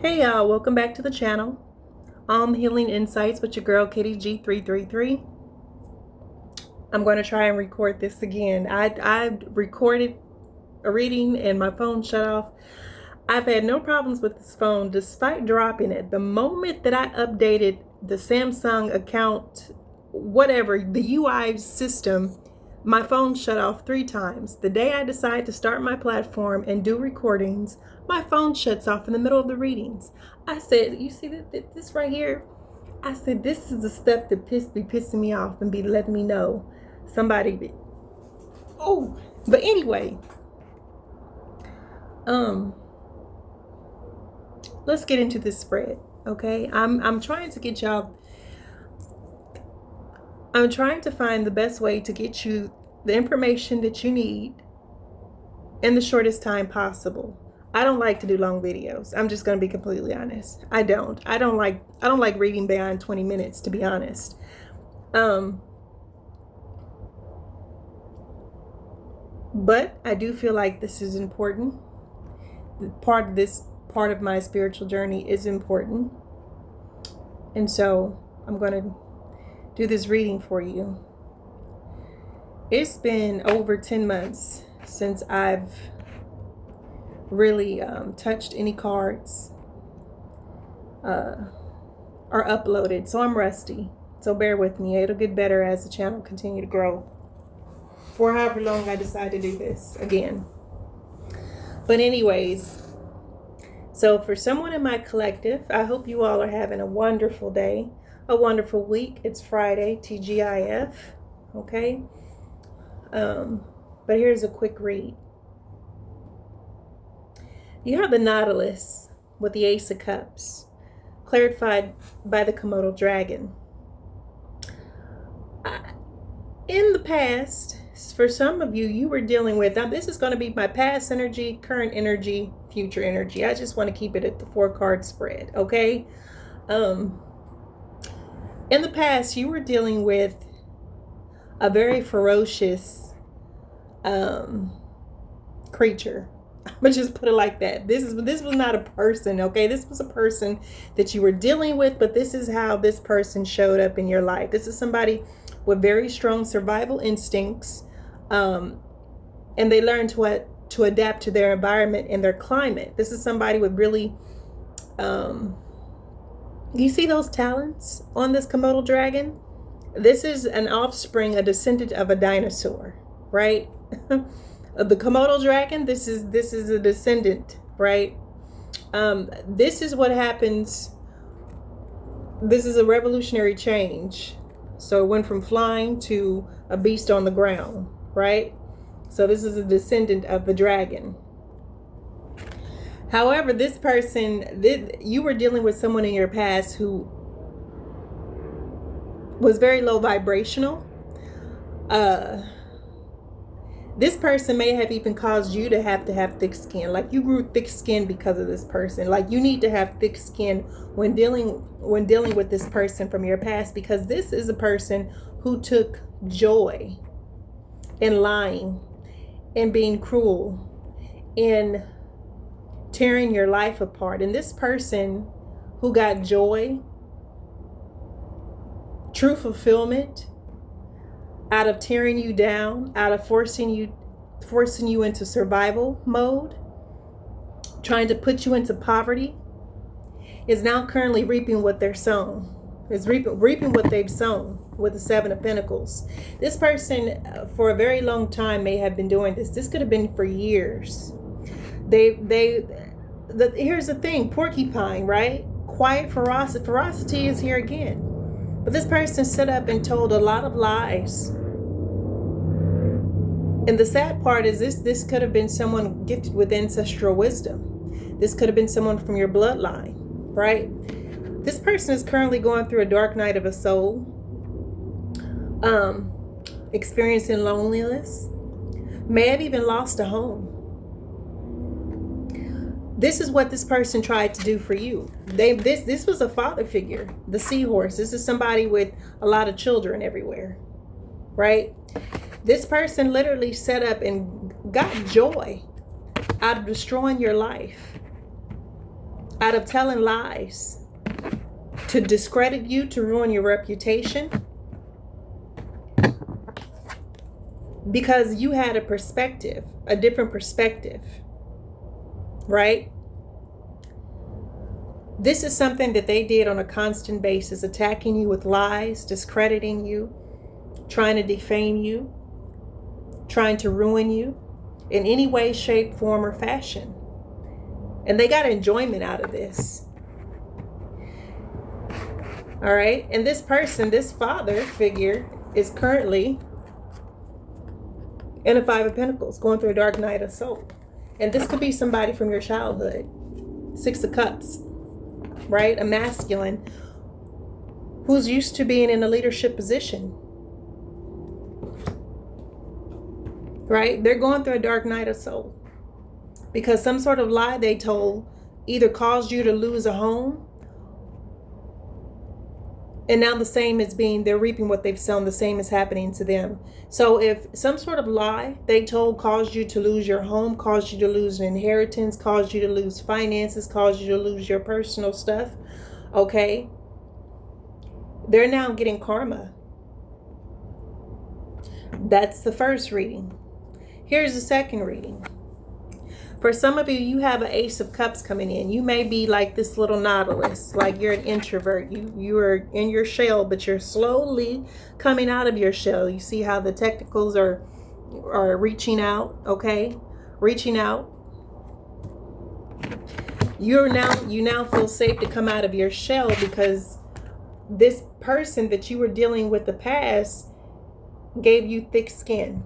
Hey y'all, welcome back to the channel. Healing Insights with your girl Kitty G333. I'm going to try and record this again. I recorded a reading and my phone shut off. I've had no problems with this phone despite dropping it. The moment that I updated the Samsung account, whatever, the UI system, my phone shut off 3 times. The day I decide to start my platform and do recordings, my phone shuts off in the middle of the readings. I said, you see this right here? I said, this is the stuff that be pissing me off and be letting me know somebody be. Oh, but anyway, let's get into this spread, okay? I'm trying to get y'all. I'm trying to find the best way to get you the information that you need in the shortest time possible. I don't like to do long videos. I'm just going to be completely honest. I don't like reading beyond 20 minutes, to be honest. But I do feel like this is important. Part of my spiritual journey is important. And so I'm going to do this reading for you. It's been over 10 months since I've really touched any cards or uploaded, so I'm rusty. So bear with me. It'll get better as the channel continue to grow for however long I decide to do this again. But anyways, so for someone in my collective, I hope you all are having a wonderful day, a wonderful week. It's Friday, TGIF, okay? But here's a quick read. You have the Nautilus with the Ace of Cups, clarified by the Komodo Dragon. In the past, for some of you, you were dealing with, now this is going to be my past energy, current energy, future energy. I just want to keep it at the 4-card spread, okay? In the past, you were dealing with a very ferocious creature. I'm gonna just put it like that. This was not a person, okay? This was a person that you were dealing with, but this is how this person showed up in your life. This is somebody with very strong survival instincts, and they learn to adapt to their environment and their climate. This is somebody with really, you see those talons on this Komodo dragon? This is an offspring, a descendant of a dinosaur, right? The Komodo dragon, this is a descendant, right? This is what happens. This is a revolutionary change. So it went from flying to a beast on the ground, right? So this is a descendant of the dragon. However, this person, you were dealing with someone in your past who was very low vibrational. This person may have even caused you to have thick skin. Like you grew thick skin because of this person. Like you need to have thick skin when dealing with this person from your past, because this is a person who took joy in lying, in being cruel, in tearing your life apart. And this person who got joy, true fulfillment, out of tearing you down, out of forcing you into survival mode, trying to put you into poverty, is now currently reaping what they're sown. Is reaping what they've sown with the 7 of Pentacles. This person, for a very long time, may have been doing this. This could have been for years. Here's the thing, porcupine, right? Quiet ferocity. Ferocity is here again. But this person set up and told a lot of lies. And the sad part is this could have been someone gifted with ancestral wisdom. This could have been someone from your bloodline, right? This person is currently going through a dark night of a soul, experiencing loneliness, may have even lost a home. This is what this person tried to do for you. This was a father figure, the seahorse. This is somebody with a lot of children everywhere, right? This person literally set up and got joy out of destroying your life. out of telling lies to discredit you, to ruin your reputation, because you had a perspective, a different perspective, right? This is something that they did on a constant basis, attacking you with lies, discrediting you, trying to defame you, trying to ruin you in any way, shape, form, or fashion. And they got enjoyment out of this. All right. And this person, this father figure, is currently in a Five of Pentacles, going through a dark night of soul. And this could be somebody from your childhood. Six of Cups, right? A masculine who's used to being in a leadership position, right? They're going through a dark night of soul because some sort of lie they told either caused you to lose a home, and now the same is they're reaping what they've sown. The same is happening to them. So if some sort of lie they told caused you to lose your home, caused you to lose an inheritance, caused you to lose finances, caused you to lose your personal stuff, okay, they're now getting karma. That's the first reading. Here's the second reading. For some of you, you have an Ace of Cups coming in. You may be like this little nautilus, like you're an introvert. You are in your shell, but you're slowly coming out of your shell. You see how the technicals are reaching out, okay? Reaching out. You now feel safe to come out of your shell because this person that you were dealing with the past gave you thick skin,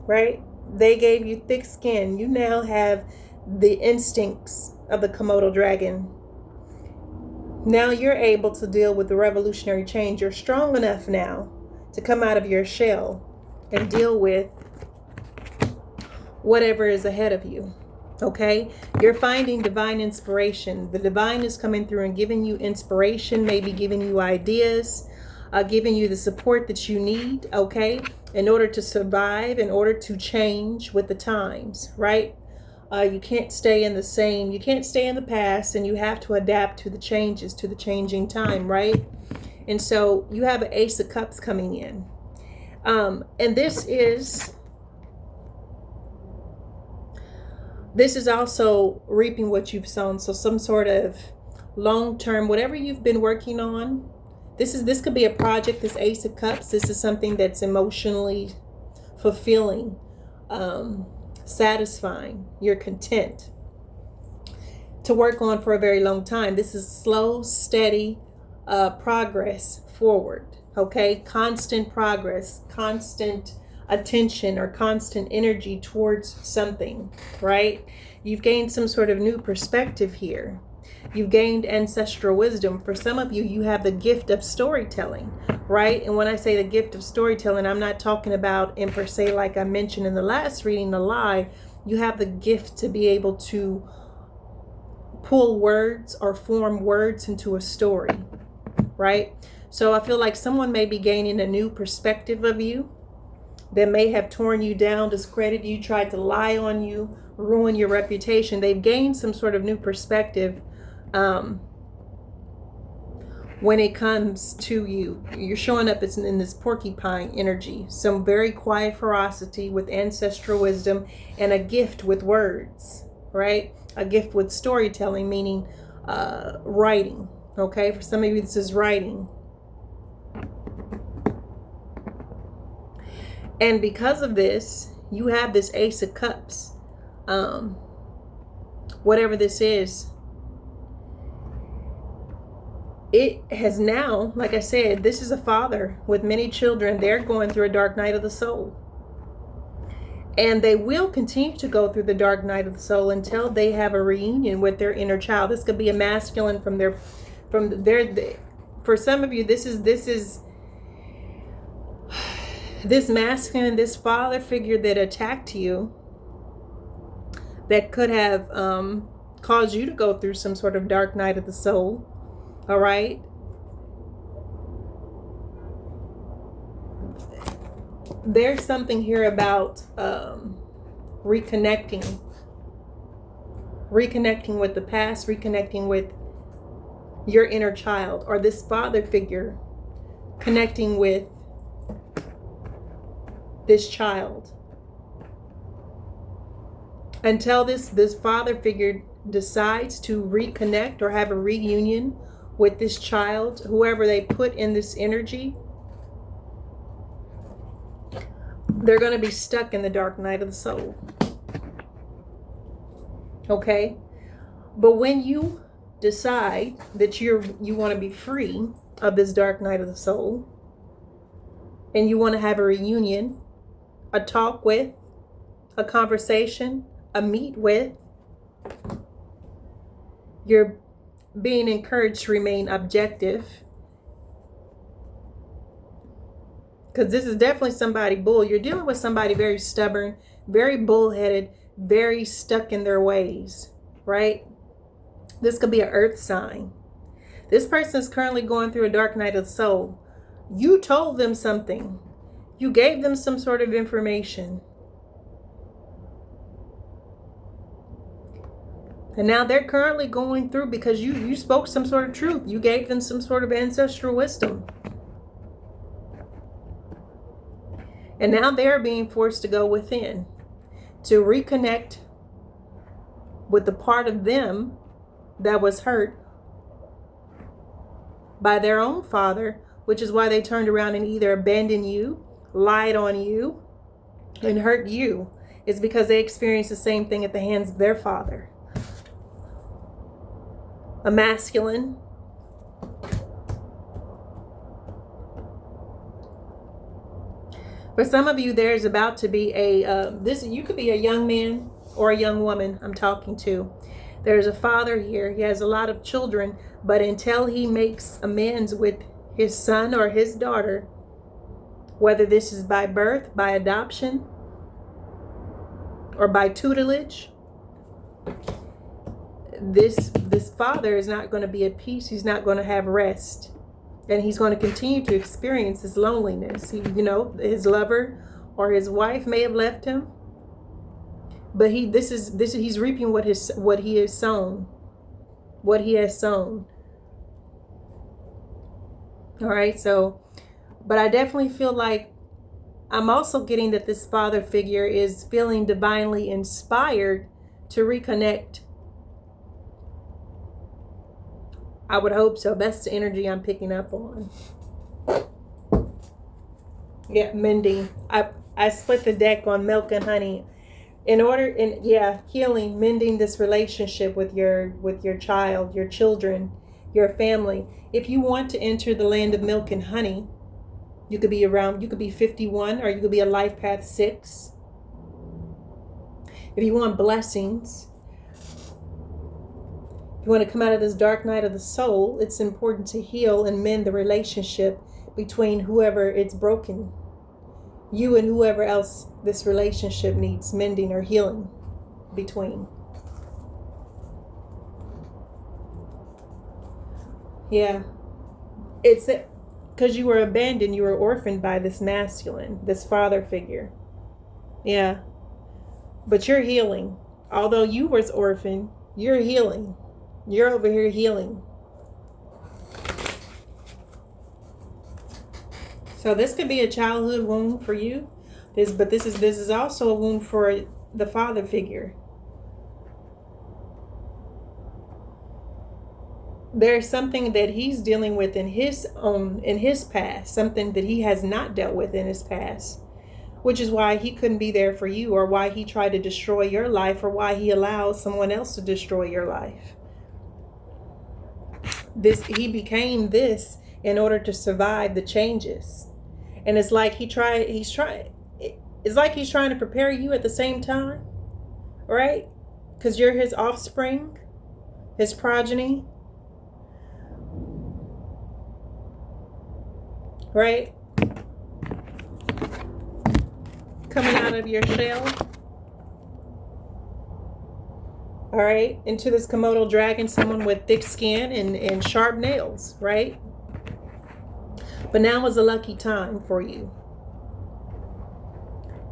right? They gave you thick skin. You now have the instincts of the Komodo dragon. Now you're able to deal with the revolutionary change. You're strong enough now to come out of your shell and deal with whatever is ahead of you. Okay? You're finding divine inspiration. The divine is coming through and giving you inspiration, maybe giving you ideas, giving you the support that you need, okay, in order to survive, in order to change with the times, right? You can't stay in the past, and you have to adapt to the changes, to the changing time, right? And so you have an Ace of Cups coming in. And this is also reaping what you've sown. So some sort of long-term, whatever you've been working on, this could be a project, this Ace of Cups. This is something that's emotionally fulfilling, satisfying. You're content to work on for a very long time. This is slow, steady progress forward, okay? Constant progress, constant attention or constant energy towards something, right? You've gained some sort of new perspective here. You've gained ancestral wisdom. For some of you, you have the gift of storytelling, right? And when I say the gift of storytelling, I'm not talking about in per se, like I mentioned in the last reading, the lie. You have the gift to be able to pull words or form words into a story, right? So I feel like someone may be gaining a new perspective of you that may have torn you down, discredited you, tried to lie on you, ruin your reputation. They've gained some sort of new perspective when it comes to you. You're showing up in this porcupine energy, some very quiet ferocity with ancestral wisdom, and a gift with words, right? A gift with storytelling, meaning writing, okay? For some of you, this is writing. And because of this, you have this Ace of Cups. Whatever this is, it has now, like I said, this is a father with many children. They're going through a dark night of the soul. And they will continue to go through the dark night of the soul until they have a reunion with their inner child. This could be a masculine for some of you, this masculine, this father figure that attacked you, that could have caused you to go through some sort of dark night of the soul. All right. There's something here about reconnecting reconnecting with the past, reconnecting with your inner child, or this father figure connecting with this child. Until this father figure decides to reconnect or have a reunion with this child, whoever they put in this energy, they're going to be stuck in the dark night of the soul. Okay? But when you decide that you want to be free of this dark night of the soul, and you want to have a reunion, a talk with, a conversation, a meet with, you're being encouraged to remain objective. Because this is definitely somebody bull. You're dealing with somebody very stubborn, very bullheaded, very stuck in their ways, right? This could be an earth sign. This person is currently going through a dark night of the soul. You told them something. You gave them some sort of information. And now they're currently going through, because you spoke some sort of truth. You gave them some sort of ancestral wisdom. And now they're being forced to go within, to reconnect with the part of them that was hurt by their own father, which is why they turned around and either abandoned you, lied on you, and hurt you. It's because they experienced the same thing at the hands of their father. A masculine. For some of you, there's about to be you could be a young man or a young woman I'm talking to. There's a father here. He has a lot of children, but until he makes amends with his son or his daughter, whether this is by birth, by adoption, or by tutelage, this father is not going to be at peace. He's not going to have rest. And he's going to continue to experience this loneliness. His lover or his wife may have left him, but he's reaping what he has sown. What he has sown. All right, so, but I definitely feel like I'm also getting that this father figure is feeling divinely inspired to reconnect. I would hope so. That's the energy I'm picking up on. Yeah, mending. I split the deck on milk and honey. Healing, mending this relationship with your child, your children, your family. If you want to enter the land of milk and honey, you could be 51, or you could be a life path 6. If you want blessings, if you want to come out of this dark night of the soul, it's important to heal and mend the relationship between whoever it's broken. You and whoever else this relationship needs mending or healing between. Yeah. It's because you were abandoned, you were orphaned by this masculine, this father figure. Yeah. But you're healing. Although you was orphaned, you're healing. You're over here healing. So this could be a childhood wound for you. This is also a wound for the father figure. There's something that he's dealing with in his past, something that he has not dealt with in his past, which is why he couldn't be there for you, or why he tried to destroy your life, or why he allowed someone else to destroy your life. He became this in order to survive the changes. And it's like he's trying to prepare you at the same time, right? Because you're his offspring, his progeny, right? Coming out of your shell, all right, into this Komodo dragon, someone with thick skin and sharp nails, right? But now is a lucky time for you,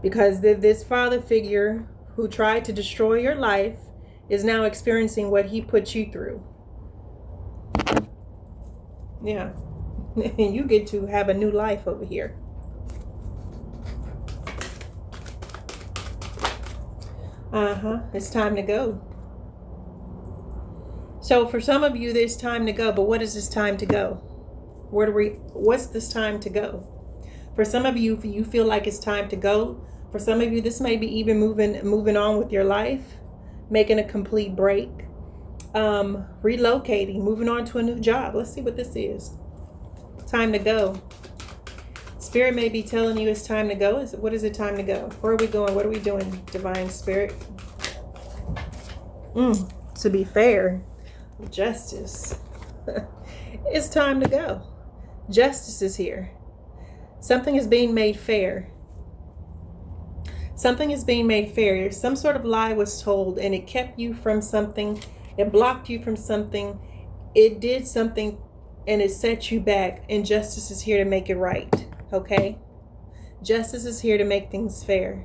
because this father figure who tried to destroy your life is now experiencing what he put you through. Yeah. And you get to have a new life over here. It's time to go. So for some of you, there's time to go. But what is this time to go? What's this time to go? For some of you, you feel like it's time to go. For some of you, this may be even moving on with your life, making a complete break, relocating, moving on to a new job. Let's see what this is. Time to go. Spirit may be telling you it's time to go. What is it time to go? Where are we going? What are we doing, Divine Spirit? To be fair, justice. It's time to go. Justice is here. Something is being made fair. Something is being made fair. Some sort of lie was told and it kept you from something. It blocked you from something. It did something and it set you back. And justice is here to make it right. Okay? Justice is here to make things fair.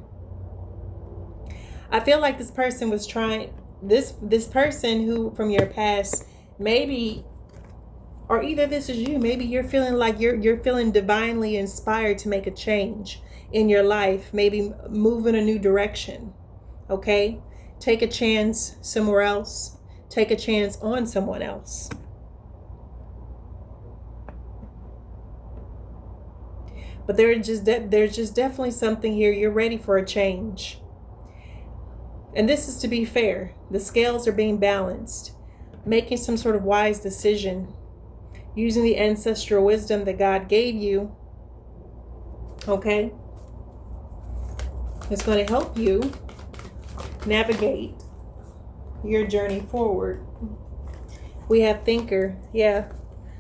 I feel like this person was trying, this person who from your past, maybe, or either this is you, maybe you're feeling like you're feeling divinely inspired to make a change in your life, maybe move in a new direction. Okay? Take a chance somewhere else. Take a chance on someone else. But there's just definitely something here. You're ready for a change. And this is to be fair. The scales are being balanced. Making some sort of wise decision. Using the ancestral wisdom that God gave you. Okay? It's going to help you navigate your journey forward. We have thinker. Yeah.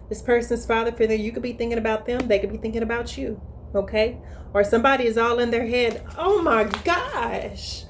This person's father figure, you could be thinking about them. They could be thinking about you. Okay? Or somebody is all in their head. Oh my gosh.